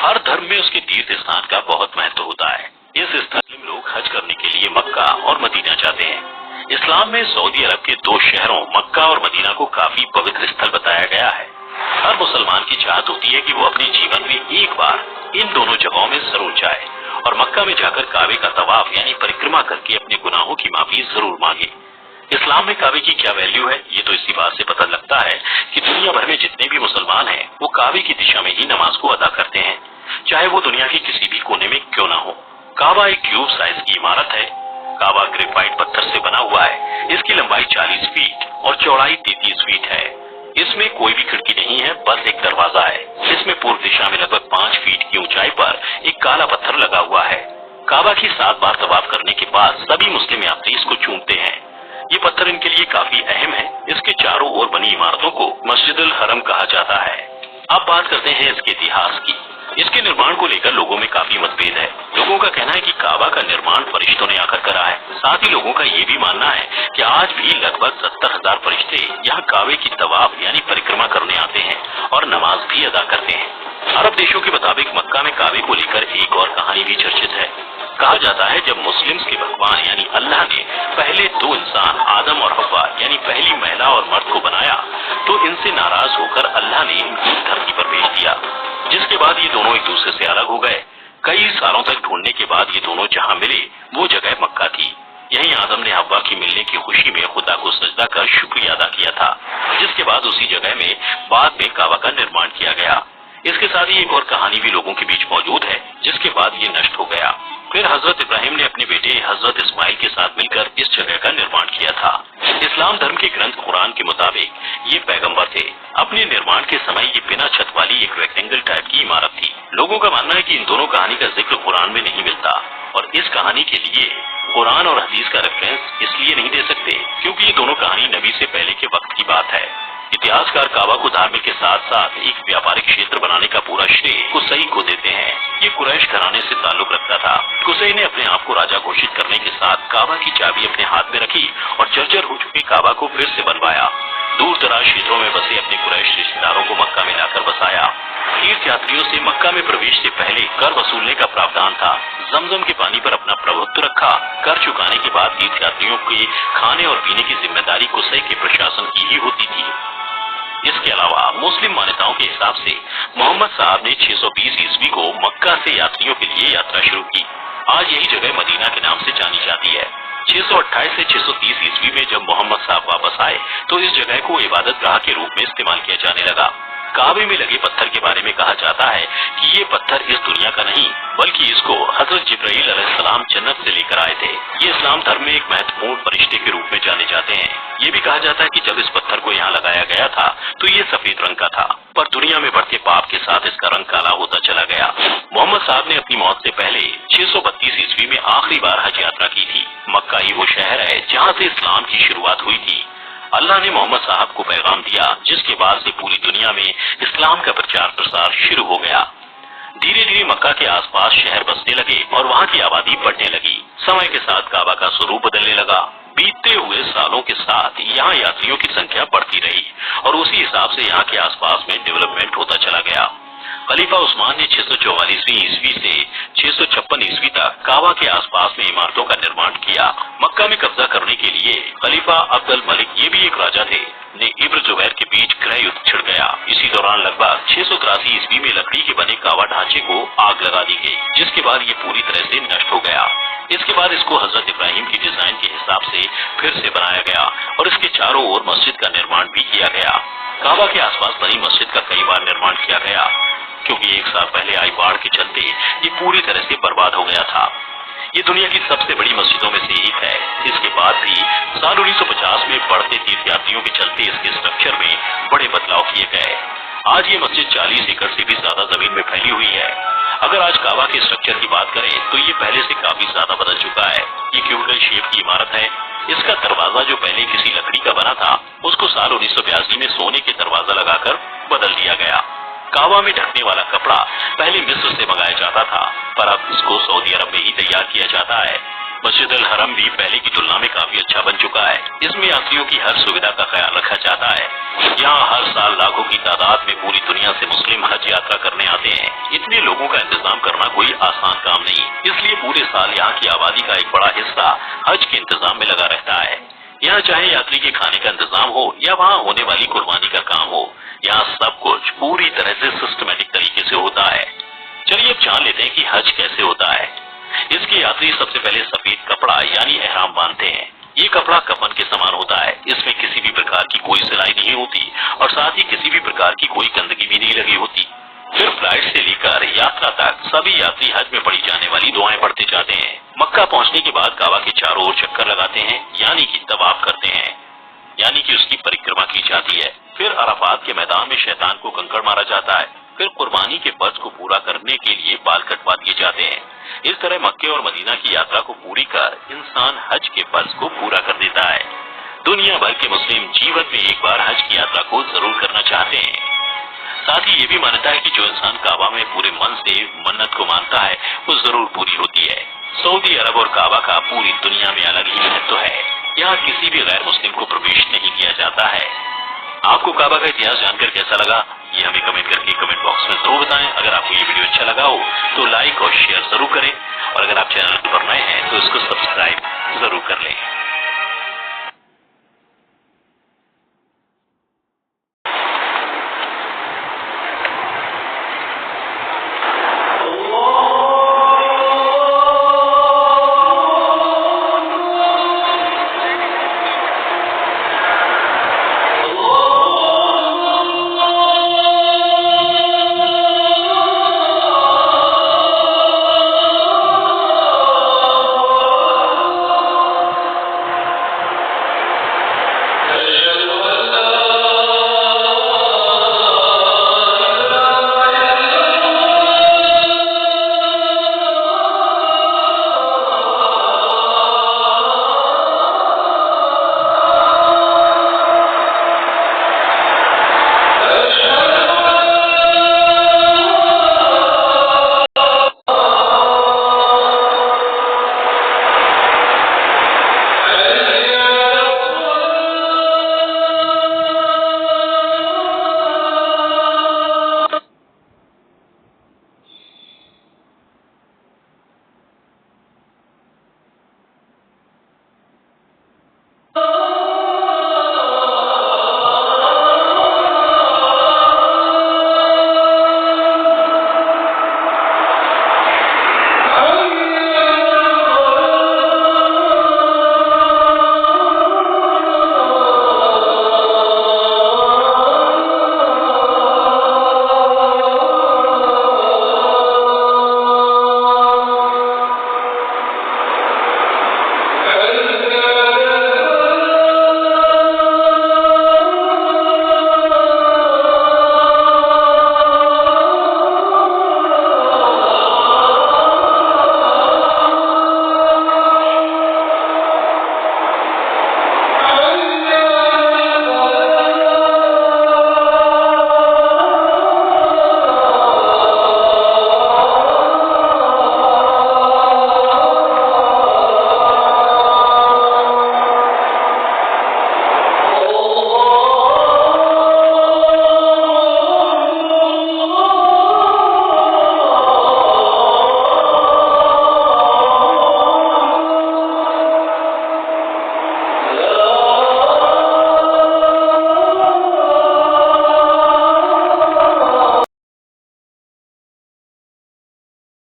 हर धर्म में उसके तीर्थ स्थान का बहुत महत्व होता है। इस स्थल में लोग हज करने के लिए मक्का और मदीना जाते हैं। इस्लाम में सऊदी अरब के 2 शहरों मक्का और मदीना को काफी पवित्र स्थल बताया गया है। हर मुसलमान की चाहत होती है कि वो अपने जीवन में एक बार इन दोनों जगहों में जरूर जाए और मक्का में जाकर काबे का तवाफ यानी परिक्रमा करके अपने गुनाहों की माफी जरूर मांगे। इस्लाम में काबे की क्या वैल्यू है, ये तो इसी बात से पता लगता है कि दुनिया भर में जितने भी मुसलमान हैं वो काबे की दिशा में ही नमाज को अदा करते हैं, चाहे वो दुनिया के किसी भी कोने में क्यों ना हो। काबा एक क्यूब साइज की इमारत है। काबा ग्रेफाइट पत्थर से बना हुआ है। इसकी लंबाई 40 फीट और चौड़ाई 33 फीट है। इसमें कोई भी खिड़की नहीं है, बस एक दरवाजा है। इसमें पूर्व दिशा में लगभग 5 फीट की ऊंचाई पर एक काला पत्थर लगा हुआ है। काबा की 7 बार तवाफ करने के बाद सभी मुस्लिम यात्री इसको चूमते हैं। ये पत्थर इनके लिए काफी अहम है। इसके चारों ओर बनी इमारतों को मस्जिदुल हरम कहा जाता है। अब बात करते हैं इसके इतिहास की। इसके निर्माण को लेकर लोगों में काफी मतभेद है। लोगों का कहना है कि काबा का निर्माण फरिश्तों ने आकर करा है। साथ ही लोगों का ये भी मानना है कि आज भी लगभग 70,000 फरिश्ते यहाँ काबे की तवाफ यानी परिक्रमा करने आते हैं और नमाज भी अदा करते हैं। अरब देशों के मुताबिक मक्का में काबे को लेकर एक और कहानी भी चर्चित है। कहा जाता है जब मुस्लिम्स के भगवान यानी अल्लाह ने पहले 2 इंसान आदम और हव्वा यानी पहली महिला और मर्द को बनाया तो इनसे नाराज होकर अल्लाह ने इनको धरती पर भेज दिया, जिसके बाद ये दोनों एक दूसरे से अलग हो गए। कई सालों तक ढूंढने के बाद ये दोनों जहाँ मिले वो जगह मक्का थी। यहीं आदम ने हव्वा की मिलने की खुशी में खुदा को सजदा कर शुक्रिया अदा किया था, जिसके बाद उसी जगह में बाद में काबा का निर्माण किया गया। इसके साथ ही एक और कहानी भी लोगों के बीच मौजूद है, जिसके बाद ये नष्ट हो गया। फिर हजरत इब्राहिम ने अपने बेटे हजरत इस्माइल के साथ मिलकर इस जगह का निर्माण किया था। इस्लाम धर्म के ग्रंथ कुरान के मुताबिक ये पैगंबर थे। अपने निर्माण के समय ये बिना छत वाली एक रेक्टेंगल टाइप की इमारत थी। लोगों का मानना है कि इन दोनों कहानी का जिक्र कुरान में नहीं मिलता और इस कहानी के लिए कुरान और हदीस का रेफरेंस इसलिए नहीं दे सकते क्योंकि ये दोनों कहानी नबी से पहले के वक्त की बात है। इतिहासकार काबा को धार्मिक के साथ साथ एक व्यापारिक क्षेत्र बनाने का पूरा श्रेय कुसई को देते हैं। ये कुरैश घराने से ताल्लुक रखता था। कुसई ने अपने आप को राजा घोषित करने के साथ काबा की चाबी अपने हाथ में रखी और जर्जर हो चुके काबा को फिर से बनवाया। दूर दराज क्षेत्रों में बसे अपने कुरैश रिश्तेदारों को मक्का में लाकर बसाया। तीर्थ यात्रियों से मक्का में प्रवेश से पहले कर वसूलने का प्रावधान था। जमजम के पानी पर अपना प्रभुत्व रखा। कर चुकाने के बाद तीर्थ यात्रियों के खाने और पीने की जिम्मेदारी कुसई के प्रशासन की ही होती थी। इसके अलावा मुस्लिम मान्यताओं के हिसाब से मोहम्मद साहब ने 620 ईस्वी को मक्का से यात्रियों के लिए यात्रा शुरू की। आज यही जगह मदीना के नाम से जानी जाती है। 628 से 630 ईस्वी में जब मोहम्मद साहब वापस आए तो इस जगह को इबादत गाह के रूप में इस्तेमाल किया जाने लगा। काबे में लगे पत्थर के बारे में कहा जाता है कि ये पत्थर इस दुनिया का नहीं बल्कि इसको हजरत जिब्राइल अलैहिस्सलाम जन्नत से लेकर आए थे। ये इस्लाम धर्म में एक महत्वपूर्ण फरिश्ते के रूप में जाने जाते हैं। ये भी कहा जाता है कि जब इस पत्थर को यहाँ लगाया गया था तो ये सफेद रंग का था, पर दुनिया में बढ़ते पाप के साथ इसका रंग काला होता चला गया। मोहम्मद साहब ने अपनी मौत से पहले 632 ईस्वी में आखिरी बार हज यात्रा की थी। मक्का ही वो शहर है जहाँ से इस्लाम की शुरुआत हुई थी। अल्लाह ने मोहम्मद साहब को पैगाम दिया, जिसके बाद से पूरी दुनिया में इस्लाम का प्रचार प्रसार शुरू हो गया। धीरे धीरे मक्का के आसपास शहर बसने लगे और वहाँ की आबादी बढ़ने लगी। समय के साथ काबा का स्वरूप बदलने लगा। बीतते हुए सालों के साथ यहाँ यात्रियों की संख्या बढ़ती रही और उसी हिसाब से यहाँ के आसपास में डेवलपमेंट होता चला गया। खलीफा उस्मान ने 644वीं ईस्वी से 656 ईस्वी तक काबा के आसपास में इमारतों का निर्माण किया। मक्का में कब्जा करने के लिए खलीफा अब्दुल मलिक, ये भी एक राजा थे, ने इब्न जुबैर के बीच गृह युद्ध छिड़ गया। इसी दौरान लगभग 683 ईस्वी में लकड़ी के बने काबा ढांचे को आग लगा दी गई, जिसके बाद ये पूरी तरह से नष्ट हो गया। इसके बाद इसको हजरत इब्राहिम की डिजाइन के हिसाब से फिर से बनाया गया और इसके चारों ओर मस्जिद का निर्माण भी किया गया। काबा के आसपास बनी मस्जिद का कई बार निर्माण किया गया, क्योंकि 1 साल पहले आई बाढ़ के चलते ये पूरी तरह से बर्बाद हो गया था। ये दुनिया की सबसे बड़ी मस्जिदों में से एक है। इसके बाद भी साल 1950 में बढ़ते तीर्थयात्रियों के चलते इसके स्ट्रक्चर में बड़े बदलाव किए गए। आज ये मस्जिद 40 एकड़ से भी ज्यादा जमीन में फैली हुई है। अगर आज काबा के स्ट्रक्चर की बात करें तो ये पहले से काफी ज्यादा बदल चुका है। ये क्यूबिकल शेप की इमारत है। इसका दरवाजा जो पहले किसी लकड़ी का बना था, उसको साल 1982 में सोने के दरवाजा लगाकर बदल दिया गया। काबा में ढकने वाला कपड़ा पहले मिस्र से मंगाया जाता था, पर अब इसको सऊदी अरब में ही तैयार किया जाता है। मस्जिद अल हरम भी पहले की तुलना में काफी अच्छा बन चुका है। इसमें यात्रियों की हर सुविधा का ख्याल रखा जाता है। यहाँ हर साल लाखों की तादाद में पूरी दुनिया से मुस्लिम हज यात्रा करने आते हैं। इतने लोगों का इंतजाम करना कोई आसान काम नहीं, इसलिए पूरे साल यहाँ की आबादी का एक बड़ा हिस्सा हज के इंतजाम में लगा रहता है। यहाँ चाहे यात्री के खाने का इंतजाम हो या वहाँ होने वाली कुर्बानी का काम हो, यहाँ सब कुछ पूरी तरह से सिस्टमेटिक तरीके से होता है। चलिए अब जान लेते हैं कि हज कैसे होता है। इसके यात्री सबसे पहले सफेद कपड़ा यानी एहराम बांधते हैं। ये कपड़ा कफन के समान होता है। इसमें किसी भी प्रकार की कोई सिलाई नहीं होती और साथ ही किसी भी प्रकार की कोई गंदगी भी नहीं लगी होती। फिर फ्लाइट से लेकर यात्रा तक सभी यात्री हज में पढ़ी जाने वाली दुआएं पढ़ते जाते हैं। मक्का पहुंचने के बाद काबा के चारों ओर चक्कर लगाते हैं, यानी कि तवाफ करते हैं, यानी कि उसकी परिक्रमा की जाती है। फिर अराफात के मैदान में शैतान को कंकड़ मारा जाता है। फिर कुर्बानी के फर्ज को पूरा करने के लिए बाल कटवा दिए जाते हैं। इस तरह मक्के और मदीना की यात्रा को पूरी कर इंसान हज के फर्ज को पूरा कर देता है। दुनिया भर के मुस्लिम जीवन में एक बार हज की यात्रा को जरूर करना चाहते हैं। साथ ही ये भी मान्यता है कि जो इंसान काबा में पूरे मन से मन्नत को मानता है वो जरूर पूरी होती है। सऊदी अरब और काबा का पूरी दुनिया में अलग ही महत्व है। यहाँ किसी भी गैर मुस्लिम को प्रवेश नहीं दिया जाता है। आपको काबा का इतिहास जानकर कैसा लगा, ये हमें कमेंट करके कमेंट बॉक्स में जरूर बताएं। अगर आपको ये वीडियो अच्छा लगा हो तो लाइक और शेयर जरूर करें और अगर आप चैनल पर नए हैं तो इसको सब्सक्राइब जरूर कर लें।